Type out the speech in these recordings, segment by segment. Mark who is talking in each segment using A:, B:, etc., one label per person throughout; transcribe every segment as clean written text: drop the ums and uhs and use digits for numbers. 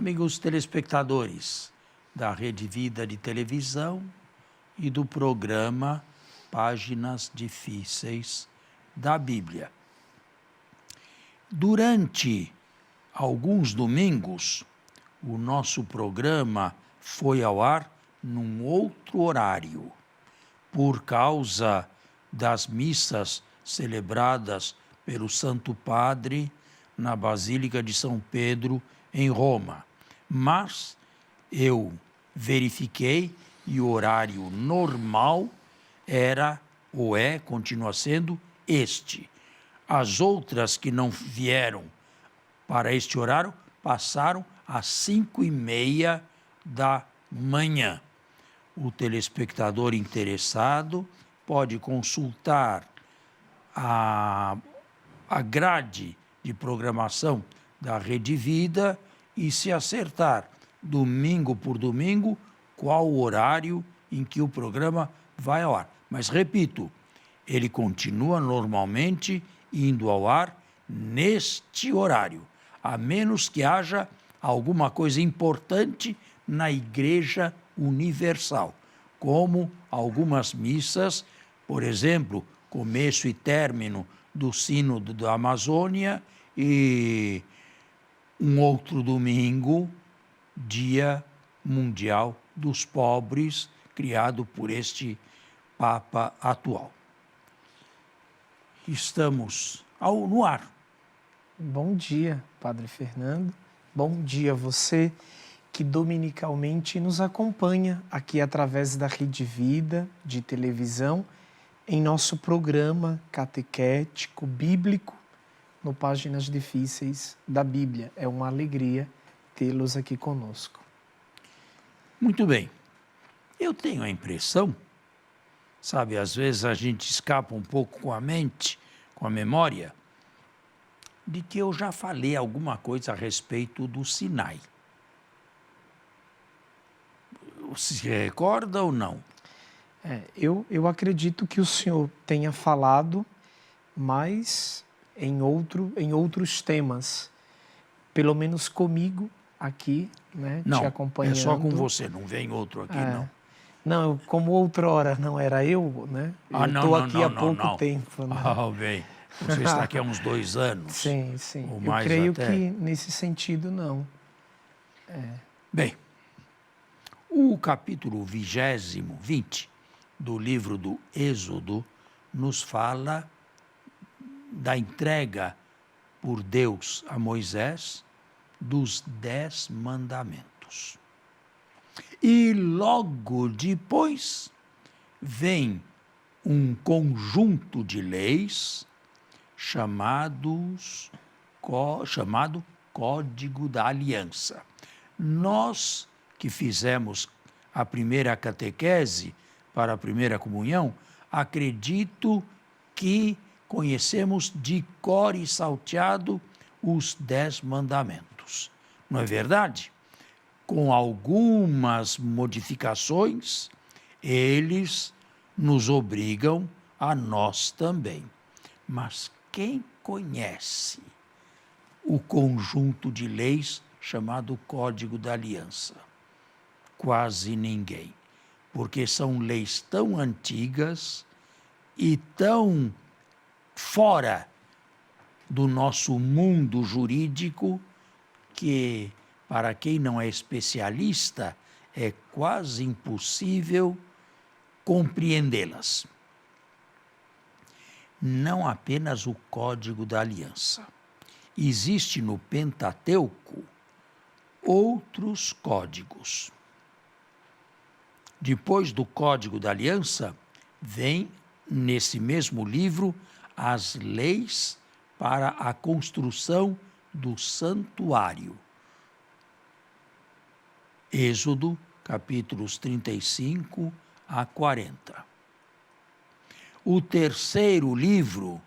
A: Amigos telespectadores da Rede Vida de televisão e do programa Páginas Difíceis da Bíblia. Durante alguns domingos, o nosso programa foi ao ar num outro horário, por causa das missas celebradas pelo Santo Padre na Basílica de São Pedro, em Roma. Mas eu verifiquei e o horário normal era ou continua sendo este. As outras que não vieram para este horário passaram às 5:30 da manhã. O telespectador interessado pode consultar a grade de programação da Rede Vida e se acertar domingo por domingo qual o horário em que o programa vai ao ar. Mas repito, ele continua normalmente indo ao ar neste horário, a menos que haja alguma coisa importante na Igreja Universal, como algumas missas, por exemplo, começo e término do Sínodo da Amazônia e um outro domingo, Dia Mundial dos Pobres, criado por este Papa atual. Estamos no ar.
B: Bom dia, Padre Fernando. Bom dia a você que dominicalmente nos acompanha aqui através da Rede Vida de televisão em nosso programa catequético bíblico no Páginas Difíceis da Bíblia. É uma alegria tê-los aqui conosco.
A: Muito bem. Eu tenho a impressão, sabe, às vezes a gente escapa um pouco com a mente, com a memória, de que eu já falei alguma coisa a respeito do Sinai. Se recorda ou não?
B: Eu acredito que o senhor tenha falado, mas em outros temas, pelo menos comigo aqui, né,
A: não,
B: te acompanhando.
A: É só com você, não vem outro aqui, não.
B: Não, como outrora não era eu, né? Eu estou aqui há pouco tempo. Né?
A: Bem, você está aqui há uns 2 anos.
B: Sim.
A: Ou
B: eu
A: mais
B: creio
A: até.
B: que nesse sentido não.
A: Bem, o capítulo 20 do livro do Êxodo nos fala da entrega por Deus a Moisés dos 10 mandamentos. E logo depois vem um conjunto de leis chamado Código da Aliança. Nós que fizemos a primeira catequese para a primeira comunhão, acredito que conhecemos de cor e salteado os 10 mandamentos. Não é verdade? Com algumas modificações, eles nos obrigam a nós também. Mas quem conhece o conjunto de leis chamado Código da Aliança? Quase ninguém, porque são leis tão antigas e tão fora do nosso mundo jurídico que, para quem não é especialista, é quase impossível compreendê-las. Não apenas o Código da Aliança. Existe no Pentateuco outros códigos. Depois do Código da Aliança, vem, nesse mesmo livro, as leis para a construção do santuário. Êxodo, capítulos 35 a 40. O terceiro livro,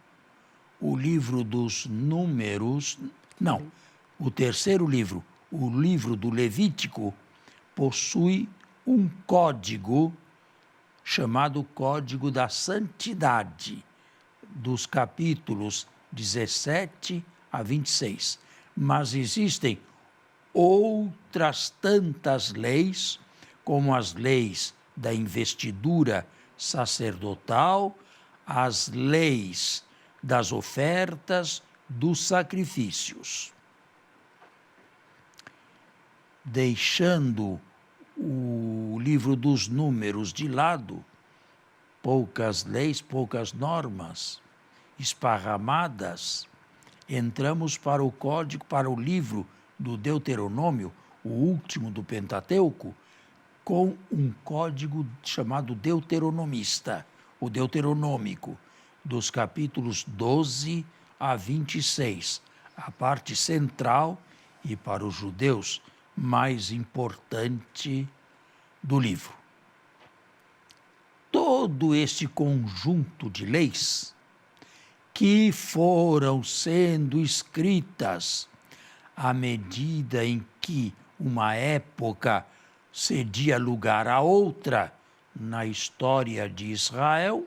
A: o livro dos Números, o terceiro livro, o livro do Levítico, possui um código chamado Código da Santidade, dos capítulos 17 a 26. Mas existem outras tantas leis, como as leis da investidura sacerdotal, as leis das ofertas, dos sacrifícios. Deixando o livro dos números de lado, poucas leis, poucas normas esparramadas, entramos para o código, para o livro do Deuteronômio, o último do Pentateuco, com um código chamado deuteronomista, o deuteronômico, dos capítulos 12 a 26, a parte central e, para os judeus, mais importante do livro. Todo este conjunto de leis que foram sendo escritas à medida em que uma época cedia lugar a outra na história de Israel,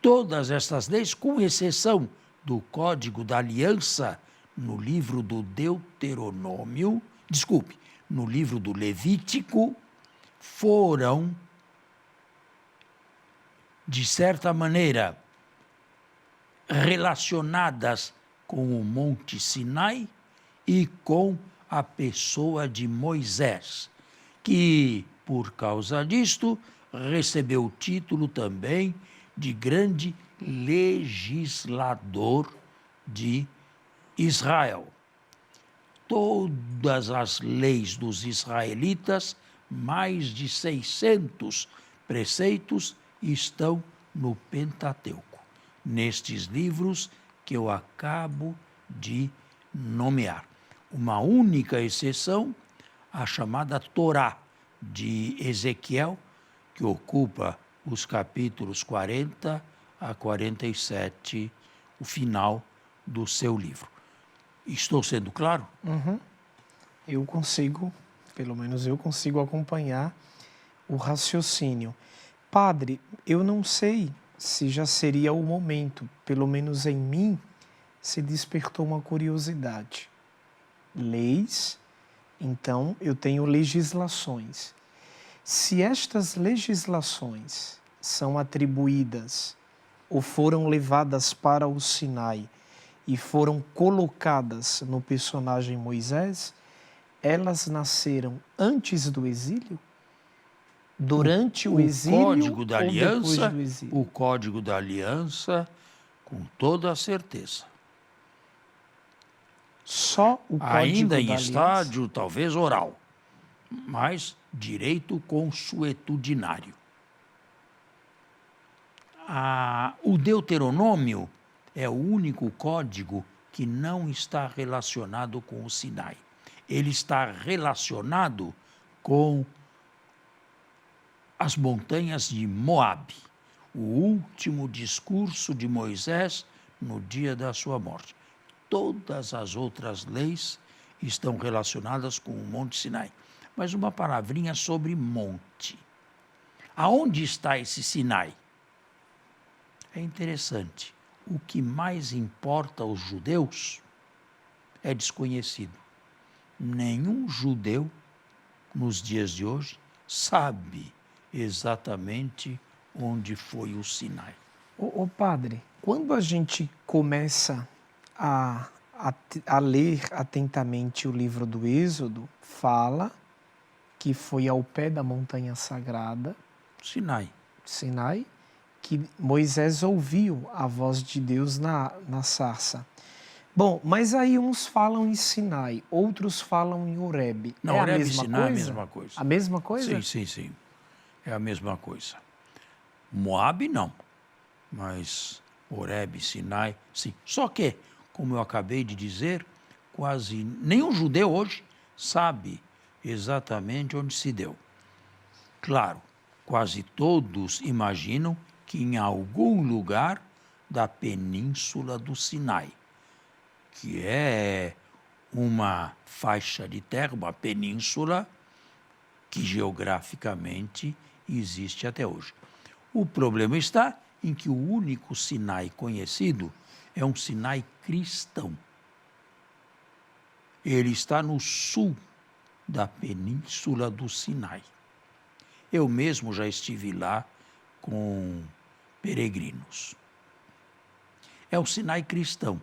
A: todas estas leis, com exceção do Código da Aliança, no livro do Deuteronômio, no livro do Levítico, foram, de certa maneira, relacionadas com o Monte Sinai e com a pessoa de Moisés, que, por causa disto, recebeu o título também de grande legislador de Israel. Todas as leis dos israelitas, mais de 600 preceitos, estão no Pentateuco, nestes livros que eu acabo de nomear. Uma única exceção, a chamada Torá de Ezequiel, que ocupa os capítulos 40 a 47, o final do seu livro. Estou sendo claro?
B: Uhum. Eu consigo, pelo menos eu consigo acompanhar o raciocínio. Padre, eu não sei se já seria o momento, pelo menos em mim, se despertou uma curiosidade. Leis, então eu tenho legislações. Se estas legislações são atribuídas ou foram levadas para o Sinai e foram colocadas no personagem Moisés, elas nasceram antes do exílio? Durante o exílio
A: Código da Aliança,
B: ou depois do exílio?
A: O Código da Aliança, com toda a certeza.
B: Só o Código
A: Ainda em
B: da Aliança?
A: estágio, talvez, oral, mas direito consuetudinário. O Deuteronômio é o único código que não está relacionado com o Sinai. Ele está relacionado com as montanhas de Moabe, o último discurso de Moisés no dia da sua morte. Todas as outras leis estão relacionadas com o Monte Sinai. Mas uma palavrinha sobre monte. Aonde está esse Sinai? É interessante. O que mais importa aos judeus é desconhecido. Nenhum judeu, nos dias de hoje, sabe exatamente onde foi o Sinai.
B: Ô padre, quando a gente começa a ler atentamente o livro do Êxodo, fala que foi ao pé da montanha sagrada, Sinai, que Moisés ouviu a voz de Deus na sarça. Bom, mas aí uns falam em Sinai, outros falam em Horebe.
A: Não,
B: é
A: Horebe
B: a mesma
A: e Sinai
B: coisa?
A: é a mesma coisa.
B: A mesma coisa?
A: Sim. É a mesma coisa. Moabe não, mas Horebe, Sinai, sim. Só que, como eu acabei de dizer, quase nenhum judeu hoje sabe exatamente onde se deu. Claro, quase todos imaginam que em algum lugar da península do Sinai, que é uma faixa de terra, uma península que geograficamente existe até hoje. O problema está em que o único Sinai conhecido é um Sinai cristão. Ele está no sul da península do Sinai. Eu mesmo já estive lá com peregrinos. É o Sinai cristão.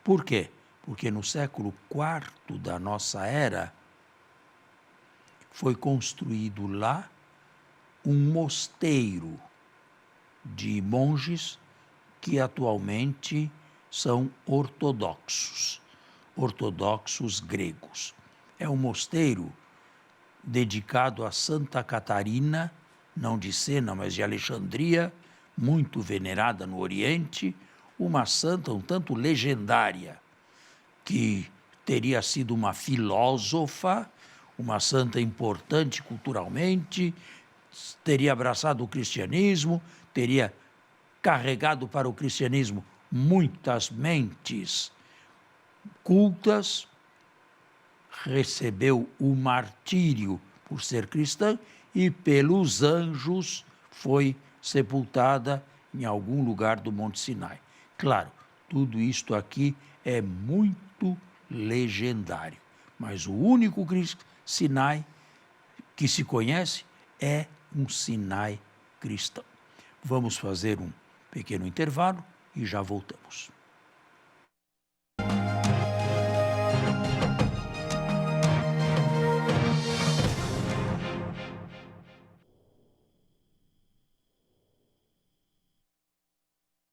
A: Por quê? Porque no século IV da nossa era foi construído lá um mosteiro de monges que atualmente são ortodoxos gregos. É um mosteiro dedicado a Santa Catarina, não de Sena, mas de Alexandria, muito venerada no Oriente, uma santa um tanto legendária, que teria sido uma filósofa, uma santa importante culturalmente, teria abraçado o cristianismo, teria carregado para o cristianismo muitas mentes cultas, recebeu o martírio por ser cristã e pelos anjos foi sepultada em algum lugar do Monte Sinai. Claro, tudo isto aqui é muito legendário, mas o único Sinai que se conhece é um Sinai cristão. Vamos fazer um pequeno intervalo e já voltamos.